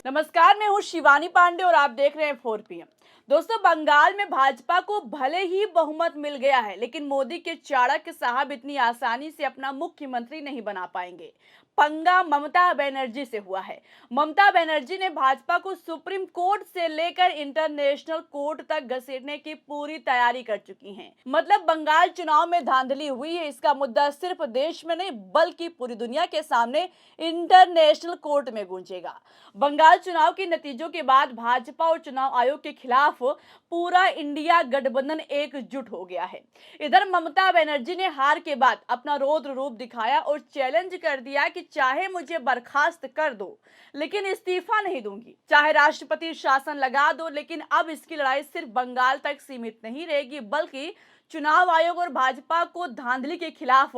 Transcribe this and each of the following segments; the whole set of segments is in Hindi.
नमस्कार, मैं हूँ शिवानी पांडे और आप देख रहे हैं 4 PM। दोस्तों, बंगाल में भाजपा को भले ही बहुमत मिल गया है, लेकिन मोदी के चाणक्य साहब इतनी आसानी से अपना मुख्यमंत्री नहीं बना पाएंगे। पंगा ममता बनर्जी से हुआ है। ममता बनर्जी ने भाजपा को सुप्रीम कोर्ट से लेकर इंटरनेशनल कोर्ट तक घसीटने की पूरी तैयारी कर चुकी हैं। मतलब बंगाल चुनाव में धांधली हुई है, इसका मुद्दा सिर्फ देश में नहीं बल्कि पूरी दुनिया के सामने इंटरनेशनल कोर्ट में गूंजेगा। बंगाल चुनाव के नतीजों के बाद भाजपा और चुनाव आयोग के खिलाफ पूरा इंडिया गठबंधन एकजुट हो गया है। इधर ममता बनर्जी ने हार के बाद अपना रौद्र रूप दिखाया और चैलेंज कर दिया कि चाहे मुझे बर्खास्त कर दो लेकिन इस्तीफा नहीं दूंगी, चाहे राष्ट्रपति शासन लगा दो, लेकिन अब इसकी लड़ाई सिर्फ बंगाल तक सीमित नहीं रहेगी बल्कि चुनाव आयोग और भाजपा को धांधली के खिलाफ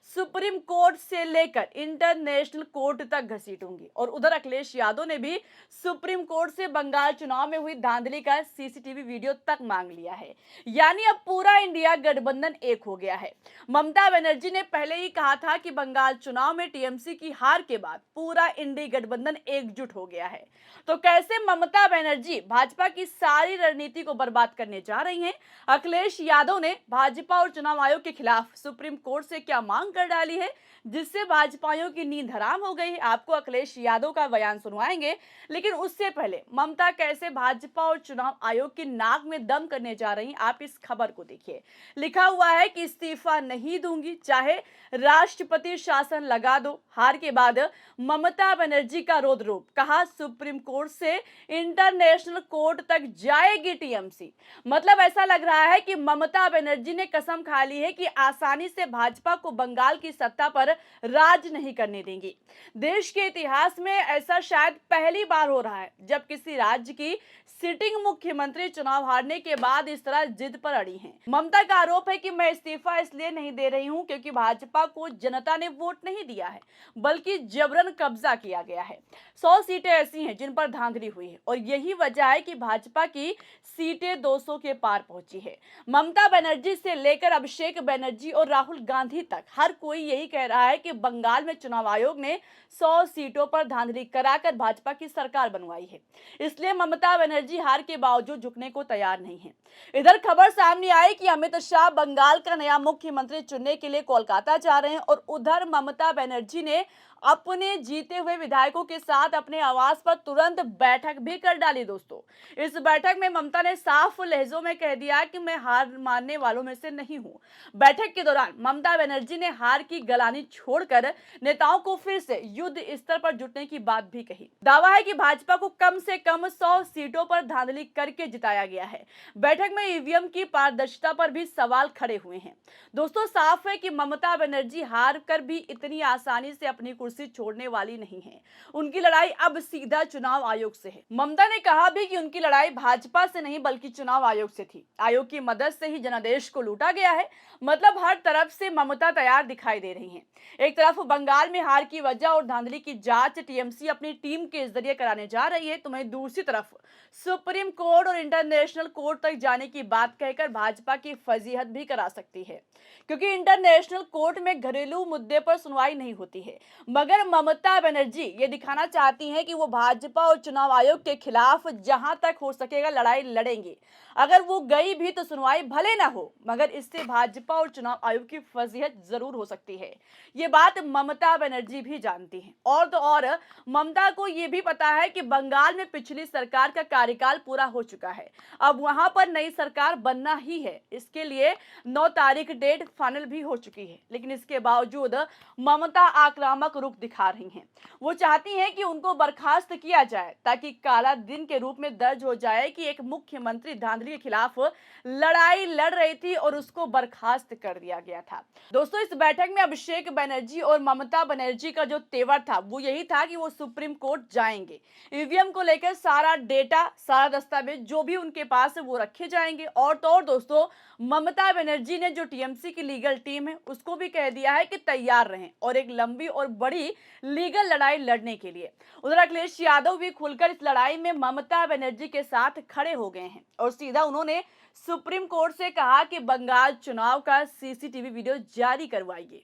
सुप्रीम कोर्ट से लेकर इंटरनेशनल कोर्ट तक घसीटूंगी। और उधर अखिलेश यादव ने भी सुप्रीम कोर्ट से बंगाल चुनाव में हुई धांधली का सीसीटीवी वीडियो तक मांग लिया है। यानी अब पूरा इंडिया गठबंधन एक हो गया है। ममता बनर्जी ने पहले ही कहा था कि बंगाल चुनाव में टीएमसी की हार के बाद पूरा इंडिया गठबंधन एकजुट हो गया है। तो कैसे ममता बनर्जी भाजपा की सारी रणनीति को बर्बाद करने जा रही हैं? अखिलेश यादव ने भाजपा और चुनाव आयोग के खिलाफ सुप्रीम कोर्ट से क्या मांग कर डाली है जिससे भाजपाइयों की नींद हराम हो गई? आपको अखिलेश यादव का बयान सुनवाएंगे, लेकिन उससे पहले ममता कैसे भाजपा और चुनाव आयोग की नाक में दम करने जा रही, आप इस खबर को देखिए। लिखा हुआ है कि इस्तीफा नहीं दूंगी, चाहे राष्ट्रपति शासन लगा दो। हार के बाद ममता बनर्जी का रौद्र रूप, कहा सुप्रीम कोर्ट से इंटरनेशनल कोर्ट तक जाएगी टीएमसी। मतलब ऐसा लग रहा है कि ममता बनर्जी ने कसम खा ली है कि आसानी से भाजपा को बंगाल की सत्ता पर राज नहीं करने देंगी। देश के इतिहास में ऐसा शायद पहली बार हो रहा है जब किसी राज्य की सिटिंग मुख्यमंत्री चुनाव हारने के बाद इस तरह जिद पर अड़ी हैं। ममता का आरोप है कि मैं इस्तीफा इसलिए नहीं दे रही हूं क्योंकि भाजपा को जनता ने वोट नहीं दिया है बल्कि जबरन कब्जा किया गया है। 100 सीटें ऐसी हैं जिन पर धांधली हुई है और यही वजह है कि भाजपा की सीटें 200 के पार पहुंची है। ममता बनर्जी से लेकर अभिषेक बनर्जी और राहुल गांधी तक हर कोई यही कह रहा है कि बंगाल में चुनाव आयोग ने 100 सीटों पर धांधली कराकर भाजपा की सरकार बनवाई है, इसलिए ममता बनर्जी हार के बावजूद झुकने को तैयार नहीं है। इधर खबर सामने आई कि अमित शाह बंगाल का नया मुख्यमंत्री चुनने के लिए कोलकाता जा रहे हैं और उधर ममता बनर्जी ने अपने जीते हुए विधायकों के साथ अपने आवास पर तुरंत बैठक भी कर डाली। दोस्तों, इस बैठक में ममता ने साफ लहजों में कह दिया कि मैं हार मानने वालों में से नहीं हूं। बैठक के दौरान ममता बनर्जी ने हार की गलानी छोड़कर नेताओं को फिर से युद्ध स्तर पर जुटने की बात भी कही। दावा है कि भाजपा को कम से कम 100 सीटों पर धांधली करके जिताया गया है। बैठक में ईवीएम की पारदर्शिता पर भी सवाल खड़े हुए हैं। दोस्तों, साफ है कि ममता बनर्जी हार कर भी इतनी आसानी से अपनी कुर्सी छोड़ने वाली नहीं है। उनकी लड़ाई अब सीधा चुनाव आयोग से है। ममता ने कहा भी कि उनकी लड़ाई भाजपा से नहीं बल्कि चुनाव आयोग से थी। आयोग की मदद से ही जनादेश को लूटा गया है। मतलब हर तरफ से ममता तैयार दिखाई दे रही हैं। एक तरफ बंगाल में हार की वजह और धांधली की जांच टीएमसी अपनी टीम के जरिए कराने जा रही है, तो वहीं दूसरी तरफ सुप्रीम कोर्ट और इंटरनेशनल कोर्ट तक जाने की बात कहकर भाजपा की फजीहत भी करा सकती है, क्योंकि इंटरनेशनल कोर्ट में घरेलू मुद्दे पर सुनवाई नहीं होती है। मगर ममता बनर्जी ये दिखाना चाहती हैं कि वो भाजपा और चुनाव आयोग के खिलाफ जहां तक हो सकेगा लड़ाई लड़ेंगे। अगर वो गई भी तो सुनवाई भले ना हो, मगर इससे भाजपा और चुनाव आयोग की फजीहत जरूर हो सकती है। ये बात ममता बनर्जी भी जानती हैं। और तो और ममता को ये भी पता है कि बंगाल में पिछली सरकार का कार्यकाल पूरा हो चुका है, अब वहां पर नई सरकार बनना ही है। इसके लिए 9 तारीख डेट फाइनल भी हो चुकी है, लेकिन इसके बावजूद ममता आक्रामक रुख दिखा रही हैं। वो चाहती हैं कि उनको बर्खास्त किया जाए ताकि काला दिन के रूप में दर्ज हो जाए कि एक मुख्यमंत्री धांधली के खिलाफ लड़ाई लड़ रही थी और उसको बर्खास्त कर दिया गया था। दोस्तों, इस बैठक में अभिषेक बनर्जी और ममता बनर्जी का जो तेवर था वो यही था कि वो सुप्रीम कोर्ट जाएंगे। ईवीएम को लेकर सारा डेटा, सारा दस्तावेज जो भी उनके पास है वो रखे जाएंगे। और तो और दोस्तों, ममता बनर्जी ने जो टीएमसी की लीगल टीम है उसको भी कह दिया है कि तैयार रहें और एक लंबी और बड़ी लीगल लड़ाई लड़ने के लिए। उधर अखिलेश यादव भी खुलकर इस लड़ाई में ममता बनर्जी के साथ खड़े हो गए हैं और सीधा उन्होंने सुप्रीम कोर्ट से कहा कि बंगाल चुनाव का सीसीटीवी वीडियो जारी करवाइए।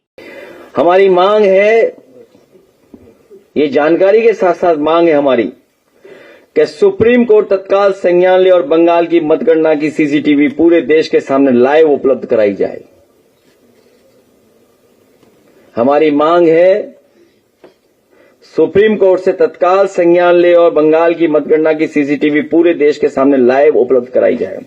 हमारी मांग है, ये जानकारी के साथ साथ मांग है हमारी कि सुप्रीम कोर्ट तत्काल संज्ञान ले और बंगाल की मतगणना की सीसीटीवी पूरे देश के सामने लाइव उपलब्ध कराई जाए। हमारी मांग है सुप्रीम कोर्ट से तत्काल संज्ञान ले और बंगाल की मतगणना की सीसीटीवी पूरे देश के सामने लाइव उपलब्ध कराई जाए।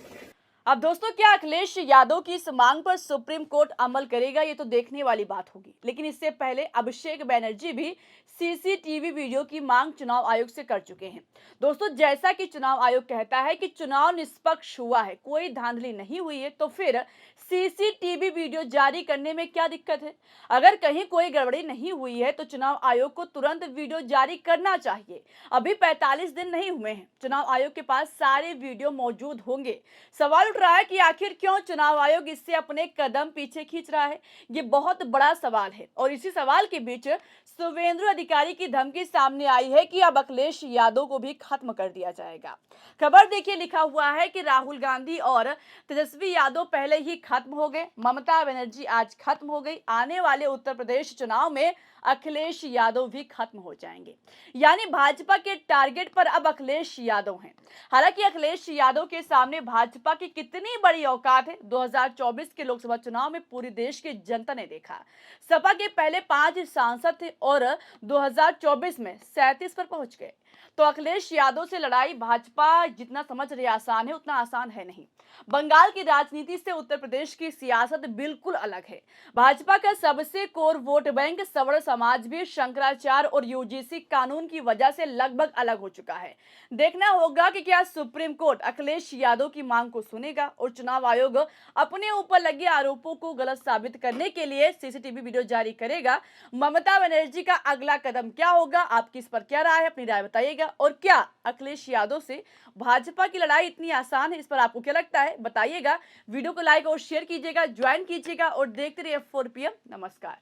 अब दोस्तों, क्या अखिलेश यादव की इस मांग पर सुप्रीम कोर्ट अमल करेगा, ये तो देखने वाली बात होगी। लेकिन इससे पहले अभिषेक बैनर्जी भी सीसीटीवी वीडियो की मांग चुनाव आयोग से कर चुके हैं। दोस्तों, जैसा कि चुनाव आयोग कहता है कि चुनाव निष्पक्ष हुआ है, कोई धांधली नहीं हुई है, तो फिर सीसीटीवी वीडियो जारी करने में क्या दिक्कत है? अगर कहीं कोई गड़बड़ी नहीं हुई है तो चुनाव आयोग को तुरंत वीडियो जारी करना चाहिए। अभी 45 दिन नहीं हुए हैं, चुनाव आयोग के पास सारे वीडियो मौजूद होंगे। सवाल उठ रहा है कि आखिर क्यों चुनाव आयोग इससे अपने कदम पीछे खींच रहा है? ये बहुत बड़ा सवाल है और इसी सवाल के बीच शुभेंदु अधिकारी की धमकी सामने आई है कि अब अखिलेश यादव को भी खत्म कर दिया जाएगा। खबर देखिए, लिखा हुआ है कि राहुल गांधी और तेजस्वी यादव पहले ही खत्म हो गए, ममता बनर्जी आज खत्म हो गई, आने वाले उत्तर प्रदेश चुनाव में अखिलेश यादव भी खत्म हो जाएंगे। यानी भाजपा के टारगेट पर अब अखिलेश यादव हैं। हालांकि अखिलेश यादव के सामने भाजपा की कितनी बड़ी औकात है, 2024 के लोकसभा चुनाव में पूरे देश की जनता ने देखा। सपा के पहले 5 सांसद थे और 2024 में 37 पर पहुंच गए। तो अखिलेश यादव से लड़ाई भाजपा जितना समझ रही आसान है, उतना आसान है नहीं। बंगाल की राजनीति से उत्तर प्रदेश की सियासत बिल्कुल अलग है। भाजपा का सबसे कोर वोट बैंक सवर्ण समाज भी शंकराचार्य और यूजीसी कानून की वजह से लगभग अलग हो चुका है। देखना होगा कि क्या सुप्रीम कोर्ट अखिलेश यादव की मांग को सुनेगा और चुनाव आयोग अपने ऊपर लगे आरोपों को गलत साबित करने के लिए सीसीटीवी वीडियो जारी करेगा। ममता बनर्जी का अगला कदम क्या होगा? आपकी इस पर क्या राय है? अपनी राय बताइएगा। और क्या अखिलेश यादव से भाजपा की लड़ाई इतनी आसान है? इस पर आपको क्या लगता है, बताइएगा। वीडियो को लाइक और शेयर कीजिएगा, ज्वाइन कीजिएगा और देखते रहिए 4 PM। नमस्कार।